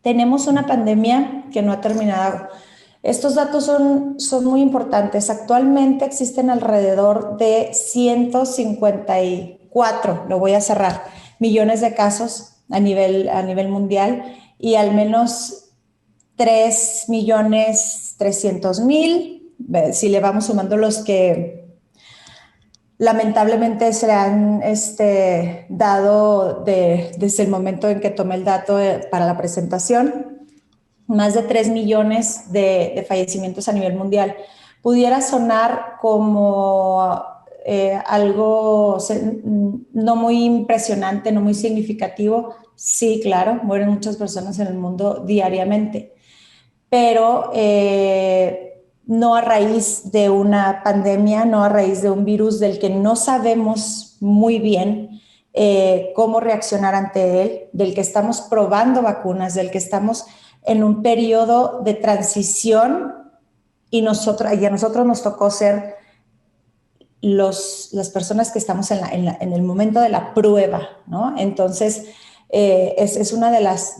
Tenemos una pandemia que no ha terminado. Estos datos son muy importantes. Actualmente existen alrededor de 154, lo voy a cerrar, millones de casos a nivel mundial y al menos 3.300.000, si le vamos sumando los que lamentablemente se han dado desde el momento en que tomé el dato para la presentación, más de 3 millones de fallecimientos a nivel mundial. Pudiera sonar como algo no muy impresionante, no muy significativo. Sí, claro, mueren muchas personas en el mundo diariamente, pero no a raíz de una pandemia, no a raíz de un virus del que no sabemos muy bien cómo reaccionar ante él, del que estamos probando vacunas, del que estamos en un periodo de transición y a nosotros nos tocó ser las personas que estamos en el momento de la prueba, ¿no? Entonces, es una de las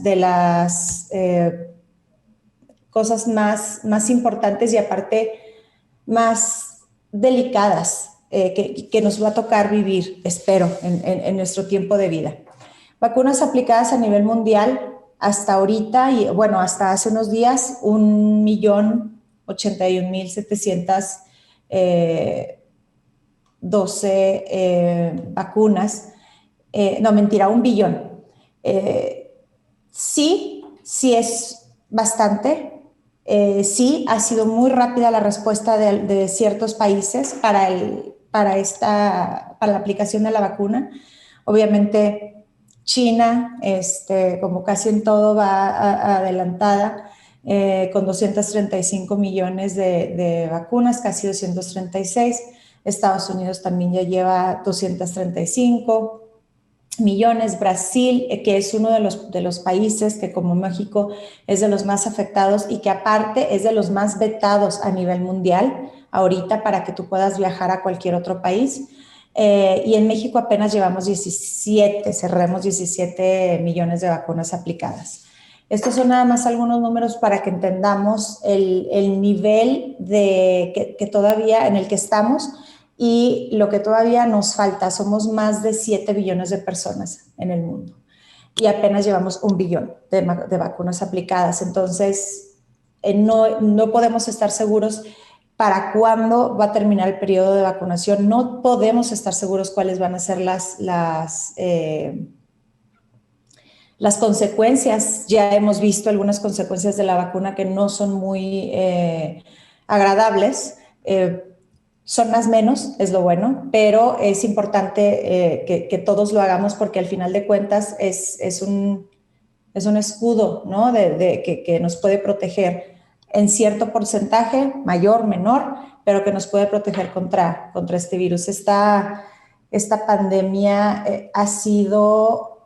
cosas más importantes y aparte más delicadas que nos va a tocar vivir, espero, en nuestro tiempo de vida. Vacunas aplicadas a nivel mundial hasta ahorita, y bueno, hasta hace unos días, 1.081.712 vacunas. No, mentira, 1 billón. Sí es bastante. Sí, ha sido muy rápida la respuesta de ciertos países para la aplicación de la vacuna. Obviamente, China, como casi en todo, va adelantada con 235 millones de vacunas, casi 236. Estados Unidos también ya lleva 235 millones. Brasil, que es uno de los países que, como México, es de los más afectados y que aparte es de los más vetados a nivel mundial ahorita para que tú puedas viajar a cualquier otro país. Y en México apenas llevamos 17 millones de vacunas aplicadas. Estos son nada más algunos números para que entendamos el nivel que todavía en el que estamos y lo que todavía nos falta. Somos más de 7 billones de personas en el mundo y apenas llevamos 1 billón de vacunas aplicadas. Entonces, no podemos estar seguros para cuándo va a terminar el periodo de vacunación. No podemos estar seguros cuáles van a ser las consecuencias. Ya hemos visto algunas consecuencias de la vacuna que no son muy agradables. Son más menos, es lo bueno, pero es importante que todos lo hagamos porque al final de cuentas es un escudo, ¿no? Que nos puede proteger en cierto porcentaje, mayor, menor, pero que nos puede proteger contra este virus. Esta pandemia ha sido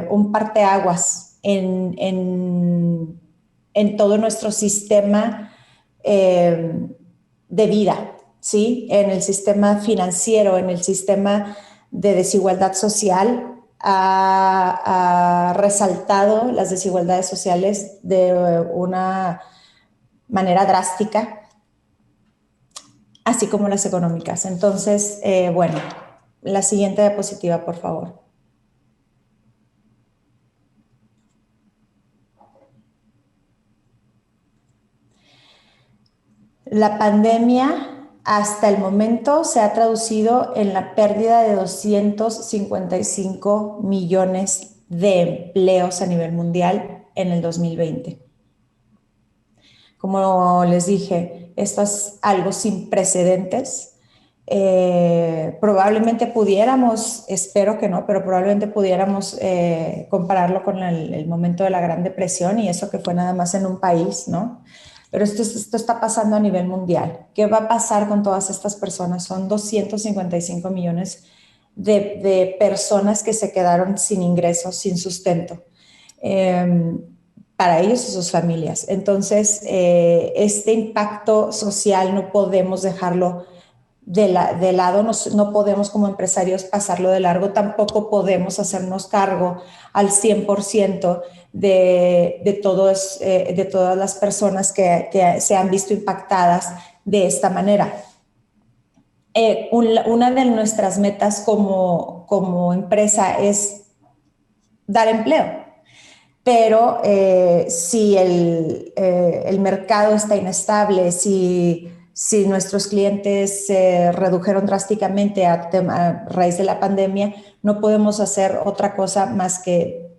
un parteaguas en todo nuestro sistema de vida, ¿sí? En el sistema financiero, en el sistema de desigualdad social. Ha resaltado las desigualdades sociales de una manera drástica, así como las económicas. Entonces, bueno, la siguiente diapositiva, por favor. La pandemia hasta el momento se ha traducido en la pérdida de 255 millones de empleos a nivel mundial en el 2020. Como les dije, esto es algo sin precedentes. Probablemente pudiéramos, espero que no, pero probablemente pudiéramos compararlo con el momento de la Gran Depresión, y eso que fue nada más en un país, ¿no? Pero esto está pasando a nivel mundial. ¿Qué va a pasar con todas estas personas? Son 255 millones de personas que se quedaron sin ingresos, sin sustento. Para ellos y sus familias. Entonces, este impacto social no podemos dejarlo de lado, no podemos como empresarios pasarlo de largo, tampoco podemos hacernos cargo al 100% de todas las personas que se han visto impactadas de esta manera. Una de nuestras metas como empresa es dar empleo, pero si el mercado está inestable, si nuestros clientes se redujeron drásticamente a raíz de la pandemia, no podemos hacer otra cosa más que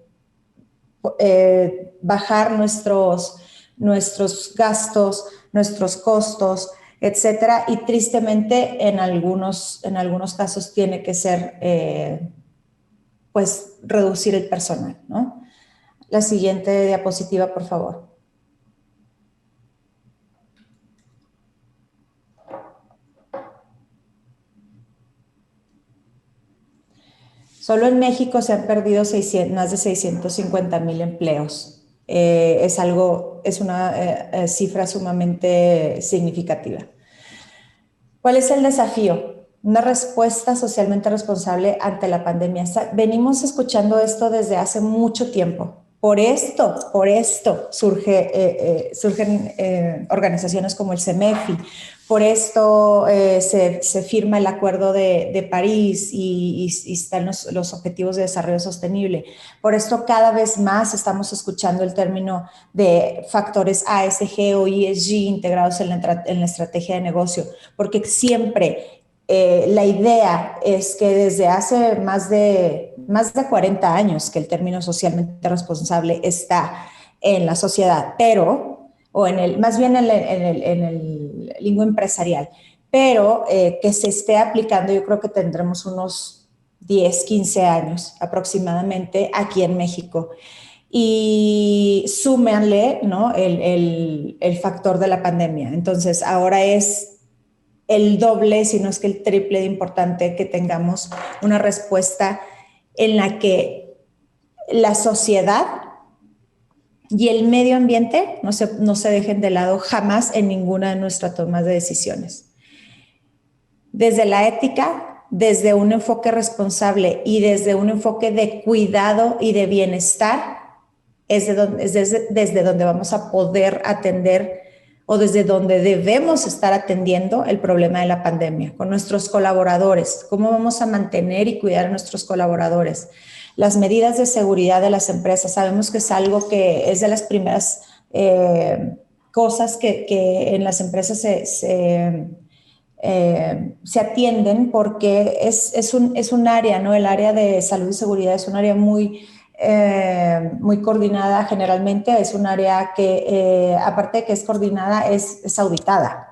bajar nuestros gastos, nuestros costos, etcétera, y tristemente en algunos casos tiene que ser pues reducir el personal, ¿no? La siguiente diapositiva, por favor. Solo en México se han perdido más de 650,000 empleos. Es una cifra sumamente significativa. ¿Cuál es el desafío? Una respuesta socialmente responsable ante la pandemia. Venimos escuchando esto desde hace mucho tiempo. Por esto surgen organizaciones como el CEMEFI. Por esto se firma el Acuerdo de París y están los Objetivos de Desarrollo Sostenible. Por esto cada vez más estamos escuchando el término de factores ASG o ESG integrados en la estrategia de negocio, porque siempre la idea es que desde hace más de 40 años que el término socialmente responsable está en la sociedad, más bien en el lingüe empresarial, pero que se esté aplicando, yo creo que tendremos unos 10, 15 años aproximadamente aquí en México. Y súmenle, ¿no?, el factor de la pandemia. Entonces, ahora es el doble, si no es que el triple de importante que tengamos una respuesta en la que la sociedad y el medio ambiente no se dejen de lado jamás en ninguna de nuestras tomas de decisiones. Desde la ética, desde un enfoque responsable y desde un enfoque de cuidado y de bienestar, es desde donde vamos a poder atender o desde donde debemos estar atendiendo el problema de la pandemia, con nuestros colaboradores. ¿Cómo vamos a mantener y cuidar a nuestros colaboradores? Las medidas de seguridad de las empresas, sabemos que es algo que es de las primeras cosas que en las empresas se atienden, porque es un área, ¿no? El área de salud y seguridad es un área muy coordinada generalmente, es un área que aparte de que es coordinada, es auditada.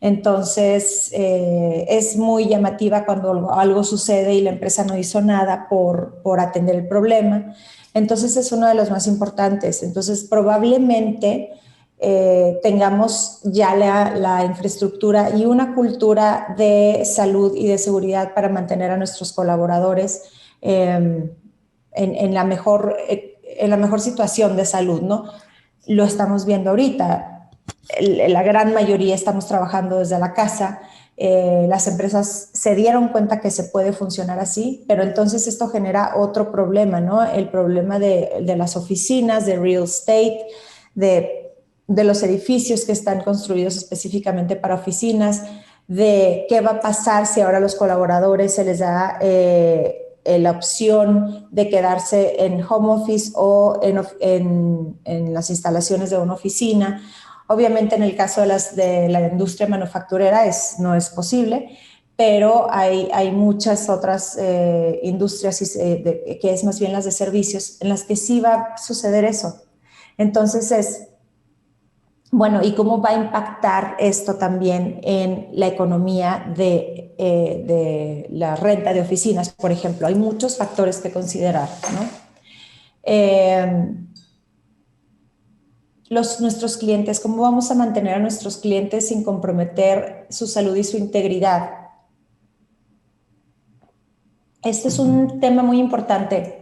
Entonces es muy llamativa cuando algo sucede y la empresa no hizo nada por atender el problema. Entonces es uno de los más importantes. Entonces probablemente tengamos ya la infraestructura y una cultura de salud y de seguridad para mantener a nuestros colaboradores en la mejor situación de salud, ¿no? Lo estamos viendo ahorita. La gran mayoría estamos trabajando desde la casa. Las empresas se dieron cuenta que se puede funcionar así, pero entonces esto genera otro problema, ¿no? El problema de las oficinas, de real estate, de los edificios que están construidos específicamente para oficinas, de qué va a pasar si ahora a los colaboradores se les da la opción de quedarse en home office o en las instalaciones de una oficina. Obviamente en el caso de la industria manufacturera no es posible, pero hay muchas otras industrias que es más bien las de servicios en las que sí va a suceder eso. Entonces bueno, ¿y cómo va a impactar esto también en la economía de la renta de oficinas, por ejemplo? Hay muchos factores que considerar, ¿no? Nuestros clientes, ¿cómo vamos a mantener a nuestros clientes sin comprometer su salud y su integridad? Este es un tema muy importante.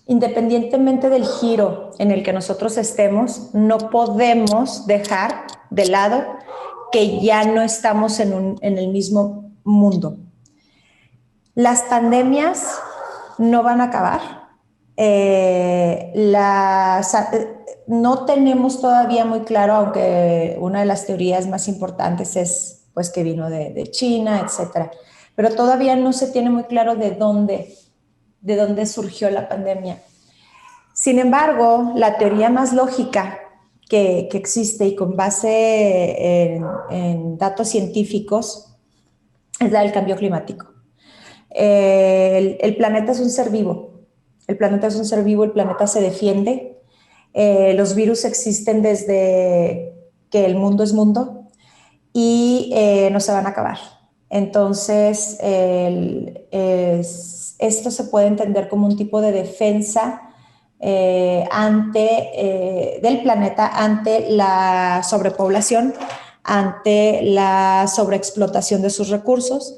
Independientemente del giro en el que nosotros estemos, no podemos dejar de lado que ya no estamos en el mismo mundo. Las pandemias no van a acabar. No tenemos todavía muy claro, aunque una de las teorías más importantes es pues, que vino de China, etcétera. Pero todavía no se tiene muy claro de dónde surgió la pandemia. Sin embargo, la teoría más lógica que existe y con base en datos científicos es la del cambio climático. El planeta es un ser vivo. El planeta es un ser vivo, el planeta se defiende. Los virus existen desde que el mundo es mundo y no se van a acabar. Entonces, esto se puede entender como un tipo de defensa del planeta ante la sobrepoblación, ante la sobreexplotación de sus recursos.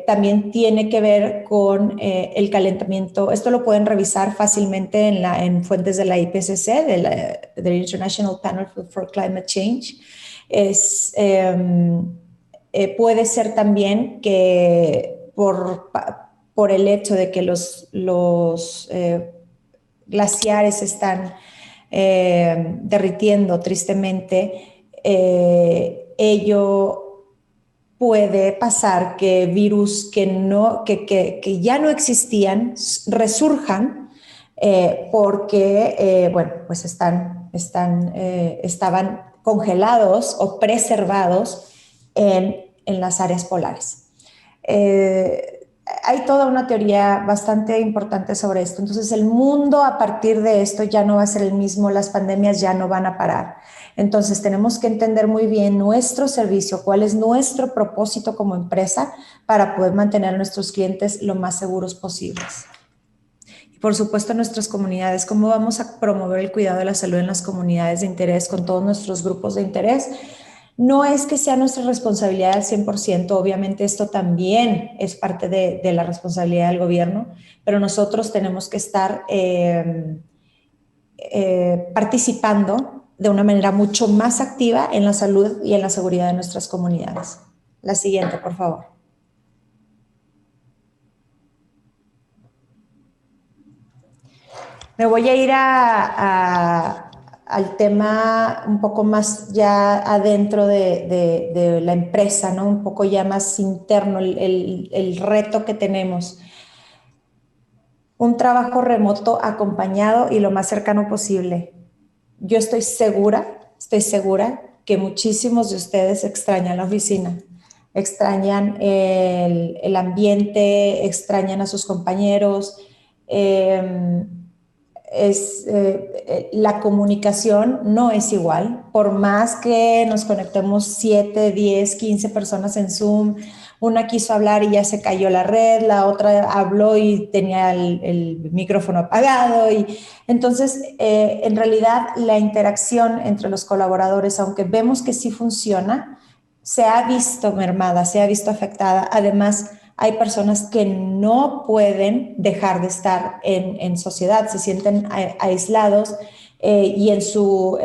También tiene que ver con el calentamiento. Esto lo pueden revisar fácilmente en fuentes de la IPCC, del International Panel for Climate Change. Puede ser también que por el hecho de que los glaciares están derritiendo tristemente, ello puede pasar que virus que ya no existían resurjan porque bueno, pues estaban congelados o preservados en las áreas polares. Hay toda una teoría bastante importante sobre esto. Entonces, el mundo a partir de esto ya no va a ser el mismo, las pandemias ya no van a parar. Entonces, tenemos que entender muy bien nuestro servicio, cuál es nuestro propósito como empresa para poder mantener a nuestros clientes lo más seguros posibles. Y, por supuesto, nuestras comunidades, cómo vamos a promover el cuidado de la salud en las comunidades de interés con todos nuestros grupos de interés. No es que sea nuestra responsabilidad al 100%, obviamente esto también es parte de la responsabilidad del gobierno, pero nosotros tenemos que estar participando de una manera mucho más activa en la salud y en la seguridad de nuestras comunidades. La siguiente, por favor. Me voy a ir al tema un poco más ya adentro de la empresa, ¿no? Un poco ya más interno, el reto que tenemos. Un trabajo remoto acompañado y lo más cercano posible. Yo estoy segura que muchísimos de ustedes extrañan la oficina, extrañan el ambiente, extrañan a sus compañeros. La comunicación no es igual, por más que nos conectemos 7, 10, 15 personas en Zoom, una quiso hablar y ya se cayó la red, la otra habló y tenía el micrófono apagado. Y entonces, en realidad, la interacción entre los colaboradores, aunque vemos que sí funciona, se ha visto mermada, se ha visto afectada. Además, hay personas que no pueden dejar de estar en sociedad, se sienten aislados y en sus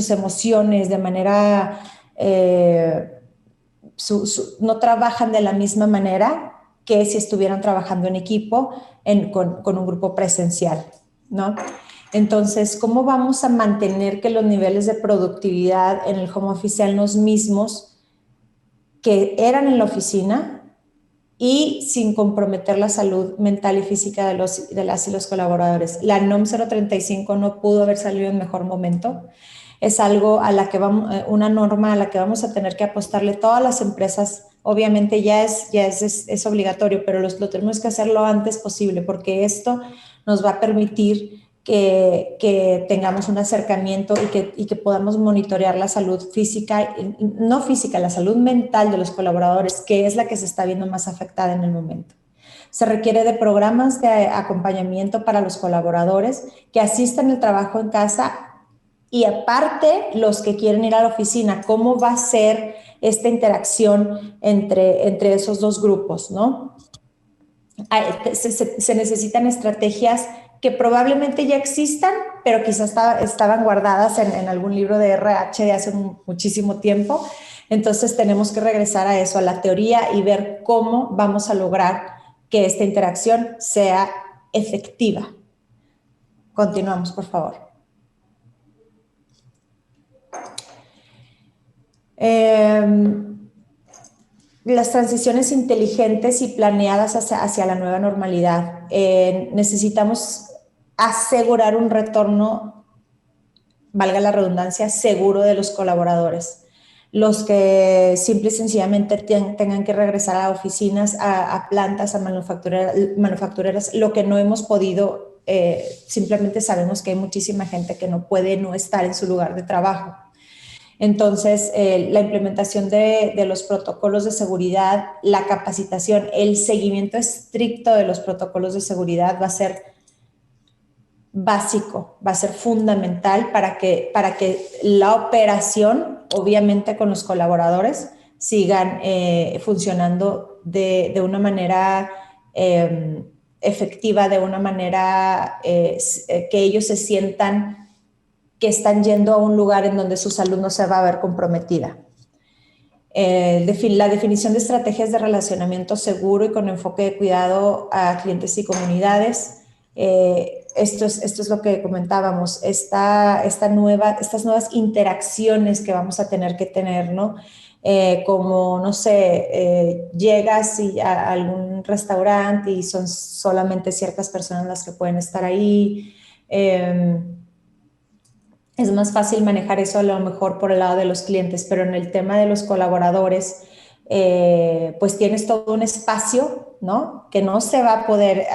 emociones de manera, no trabajan de la misma manera que si estuvieran trabajando en equipo con un grupo presencial, ¿no? Entonces, ¿cómo vamos a mantener que los niveles de productividad en el home office sean los mismos que eran en la oficina y sin comprometer la salud mental y física de las y los colaboradores? La NOM 035 no pudo haber salido en mejor momento. Es algo una norma a la que vamos a tener que apostarle todas las empresas. Obviamente ya es obligatorio, pero lo tenemos que hacer lo antes posible, porque esto nos va a permitir que tengamos un acercamiento y que podamos monitorear la salud física, no física, la salud mental de los colaboradores, que es la que se está viendo más afectada en el momento. Se requiere de programas de acompañamiento para los colaboradores que asistan al trabajo en casa y aparte los que quieren ir a la oficina. ¿Cómo va a ser esta interacción entre esos dos grupos, ¿no? Se necesitan estrategias que probablemente ya existan, pero quizás estaban guardadas en algún libro de RH de hace muchísimo tiempo. Entonces tenemos que regresar a eso, a la teoría, y ver cómo vamos a lograr que esta interacción sea efectiva. Continuamos, por favor. Las transiciones inteligentes y planeadas hacia la nueva normalidad. Necesitamos asegurar un retorno, valga la redundancia, seguro de los colaboradores. Los que simple y sencillamente tengan que regresar a oficinas, a plantas, a manufactureras, lo que no hemos podido, simplemente sabemos que hay muchísima gente que no puede no estar en su lugar de trabajo. Entonces, la implementación de los protocolos de seguridad, la capacitación, el seguimiento estricto de los protocolos de seguridad va a ser básico, va a ser fundamental para que la operación, obviamente con los colaboradores, sigan funcionando de una manera efectiva, de una manera que ellos se sientan que están yendo a un lugar en donde su salud no se va a ver comprometida. La definición de estrategias de relacionamiento seguro y con enfoque de cuidado a clientes y comunidades. Esto es lo que comentábamos, estas nuevas interacciones que vamos a tener que tener, ¿no? Como, no sé, llegas a algún restaurante y son solamente ciertas personas las que pueden estar ahí. Es más fácil manejar eso a lo mejor por el lado de los clientes, pero en el tema de los colaboradores, pues tienes todo un espacio, ¿no? Que no se va a poder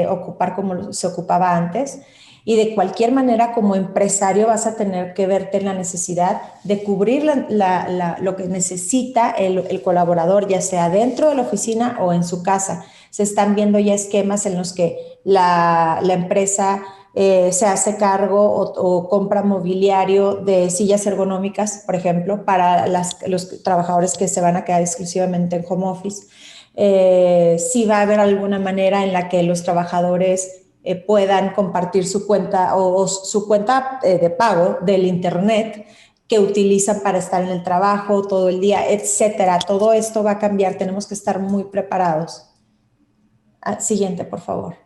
ocupar como se ocupaba antes, y de cualquier manera como empresario vas a tener que verte en la necesidad de cubrir lo que necesita el colaborador, ya sea dentro de la oficina o en su casa. Se están viendo ya esquemas en los que la empresa se hace cargo o compra mobiliario de sillas ergonómicas, por ejemplo, para los trabajadores que se van a quedar exclusivamente en home office. Sí va a haber alguna manera en la que los trabajadores puedan compartir su cuenta o su cuenta de pago del internet que utilizan para estar en el trabajo todo el día, etcétera. Todo esto va a cambiar, tenemos que estar muy preparados. Siguiente, por favor.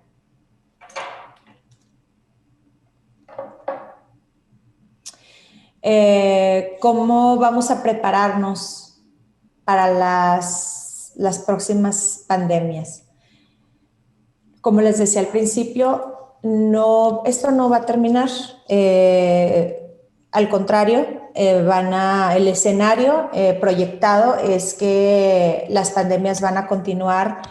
¿Cómo vamos a prepararnos para las próximas pandemias? Como les decía al principio, esto no va a terminar. Al contrario, el escenario proyectado es que las pandemias van a continuar,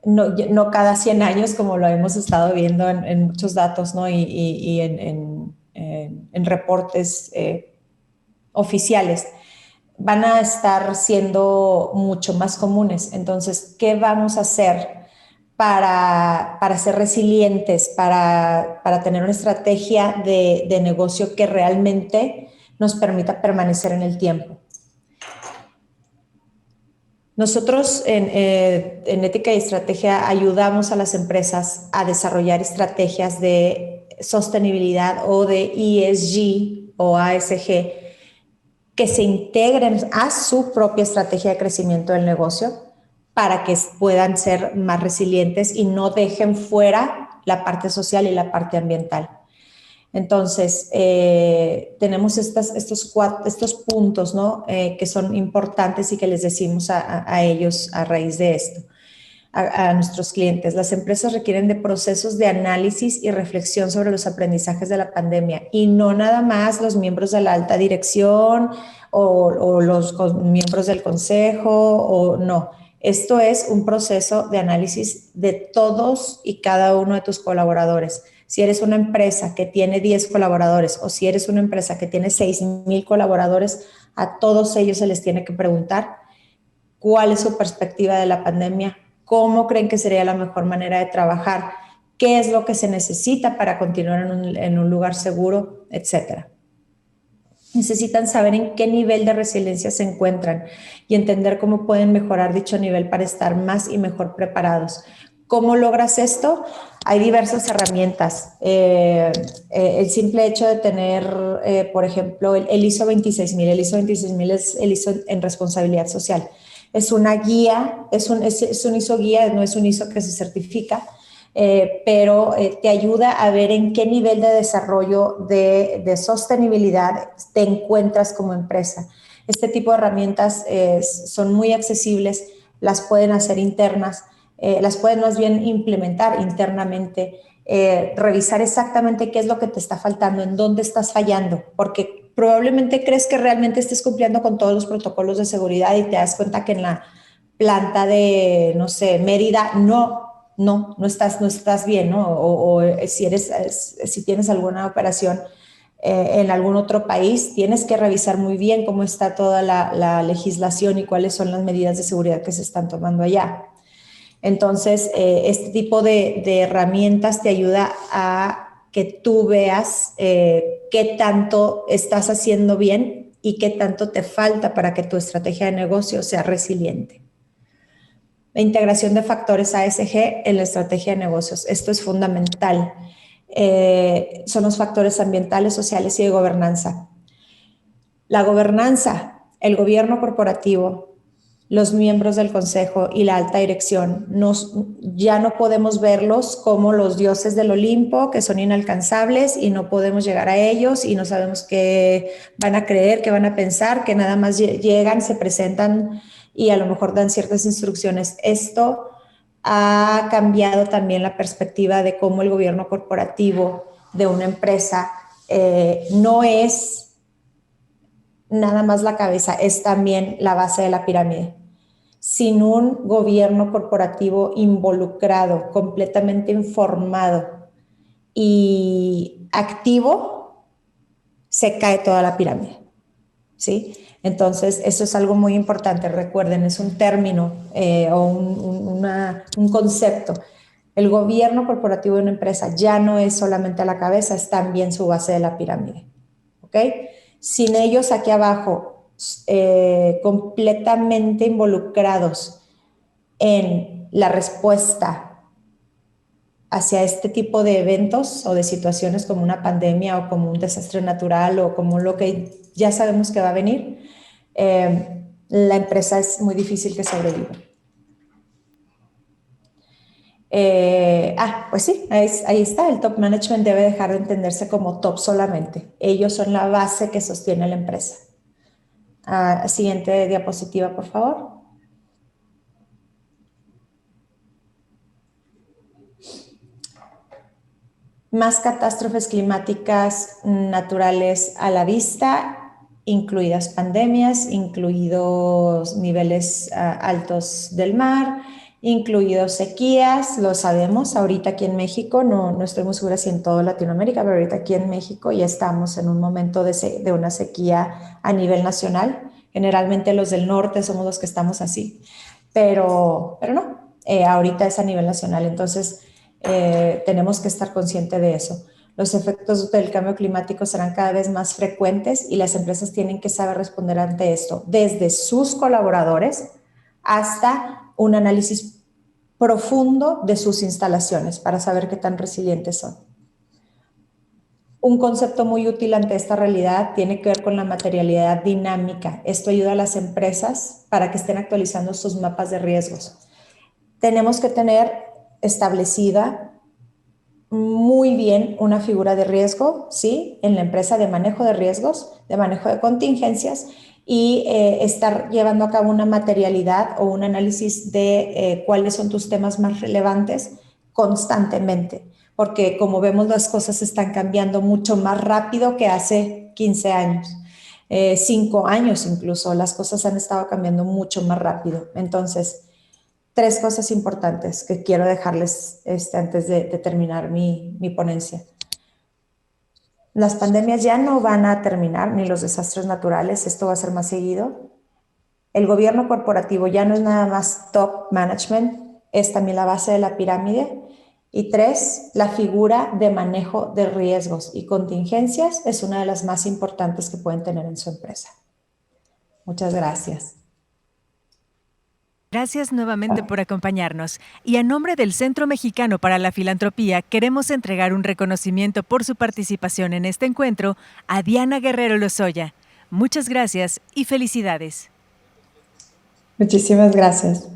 no cada 100 años, como lo hemos estado viendo en muchos datos, ¿no? y en reportes oficiales, van a estar siendo mucho más comunes. Entonces, ¿qué vamos a hacer para ser resilientes, para tener una estrategia de negocio que realmente nos permita permanecer en el tiempo? Nosotros en Ética y Estrategia ayudamos a las empresas a desarrollar estrategias de sostenibilidad o de ESG o ASG que se integren a su propia estrategia de crecimiento del negocio para que puedan ser más resilientes y no dejen fuera la parte social y la parte ambiental. Entonces, tenemos estos puntos, ¿no? Que son importantes y que les decimos a ellos a raíz de esto, a nuestros clientes. Las empresas requieren de procesos de análisis y reflexión sobre los aprendizajes de la pandemia, y no nada más los miembros de la alta dirección o los miembros del consejo, o no. Esto es un proceso de análisis de todos y cada uno de tus colaboradores. Si eres una empresa que tiene 10 colaboradores o si eres una empresa que tiene 6,000 colaboradores, a todos ellos se les tiene que preguntar cuál es su perspectiva de la pandemia, cómo creen que sería la mejor manera de trabajar, qué es lo que se necesita para continuar en un lugar seguro, etcétera. Necesitan saber en qué nivel de resiliencia se encuentran y entender cómo pueden mejorar dicho nivel para estar más y mejor preparados. ¿Cómo logras esto? Hay diversas herramientas. El simple hecho de tener, por ejemplo, el ISO 26000. El ISO 26000 es el ISO en responsabilidad social. Es una guía, es un ISO guía, no es un ISO que se certifica, pero te ayuda a ver en qué nivel de desarrollo de sostenibilidad te encuentras como empresa. Este tipo de herramientas son muy accesibles, las pueden hacer internas, las pueden más bien implementar internamente, revisar exactamente qué es lo que te está faltando, en dónde estás fallando, porque probablemente crees que realmente estés cumpliendo con todos los protocolos de seguridad y te das cuenta que en la planta de, no sé, Mérida, no estás bien, ¿no? O si tienes alguna operación en algún otro país, tienes que revisar muy bien cómo está toda la legislación y cuáles son las medidas de seguridad que se están tomando allá. Entonces, este tipo de herramientas te ayuda a que tú veas qué tanto estás haciendo bien y qué tanto te falta para que tu estrategia de negocio sea resiliente. La integración de factores ASG en la estrategia de negocios. Esto es fundamental. Son los factores ambientales, sociales y de gobernanza. La gobernanza, el gobierno corporativo, los miembros del consejo y la alta dirección, ya no podemos verlos como los dioses del Olimpo, que son inalcanzables y no podemos llegar a ellos y no sabemos qué van a creer, qué van a pensar, que nada más llegan, se presentan y a lo mejor dan ciertas instrucciones. Esto ha cambiado también la perspectiva de cómo el gobierno corporativo de una empresa no es nada más la cabeza, es también la base de la pirámide. Sin un gobierno corporativo involucrado, completamente informado y activo, se cae toda la pirámide, ¿sí? Entonces, eso es algo muy importante. Recuerden, es un término o un concepto. El gobierno corporativo de una empresa ya no es solamente la cabeza, es también su base de la pirámide, ¿ok? Sin ellos aquí abajo, completamente involucrados en la respuesta hacia este tipo de eventos o de situaciones como una pandemia o como un desastre natural o como lo que ya sabemos que va a venir, la empresa es muy difícil que sobreviva. Pues sí, ahí está. El top management debe dejar de entenderse como top solamente. Ellos son la base que sostiene la empresa. Siguiente diapositiva, por favor. Más catástrofes climáticas naturales a la vista, incluidas pandemias, incluidos niveles altos del mar, incluidos sequías, lo sabemos, ahorita aquí en México, no estoy muy segura si en toda Latinoamérica, pero ahorita aquí en México ya estamos en un momento de una sequía a nivel nacional. Generalmente los del norte somos los que estamos así, pero no, ahorita es a nivel nacional, entonces tenemos que estar conscientes de eso. Los efectos del cambio climático serán cada vez más frecuentes y las empresas tienen que saber responder ante esto, desde sus colaboradores hasta un análisis profundo de sus instalaciones para saber qué tan resilientes son. Un concepto muy útil ante esta realidad tiene que ver con la materialidad dinámica. Esto ayuda a las empresas para que estén actualizando sus mapas de riesgos. Tenemos que tener establecida muy bien una figura de riesgo, ¿sí? En la empresa de manejo de riesgos, de manejo de contingencias y estar llevando a cabo una materialidad o un análisis de cuáles son tus temas más relevantes constantemente, porque como vemos las cosas están cambiando mucho más rápido que hace 15 años. 5 años incluso, las cosas han estado cambiando mucho más rápido. Entonces, 3 cosas importantes que quiero dejarles antes de terminar mi ponencia. Las pandemias ya no van a terminar, ni los desastres naturales, esto va a ser más seguido. El gobierno corporativo ya no es nada más top management, es también la base de la pirámide. Y 3, la figura de manejo de riesgos y contingencias es una de las más importantes que pueden tener en su empresa. Muchas gracias. Gracias nuevamente por acompañarnos. Y a nombre del Centro Mexicano para la Filantropía, queremos entregar un reconocimiento por su participación en este encuentro a Diana Guerrero Lozoya. Muchas gracias y felicidades. Muchísimas gracias.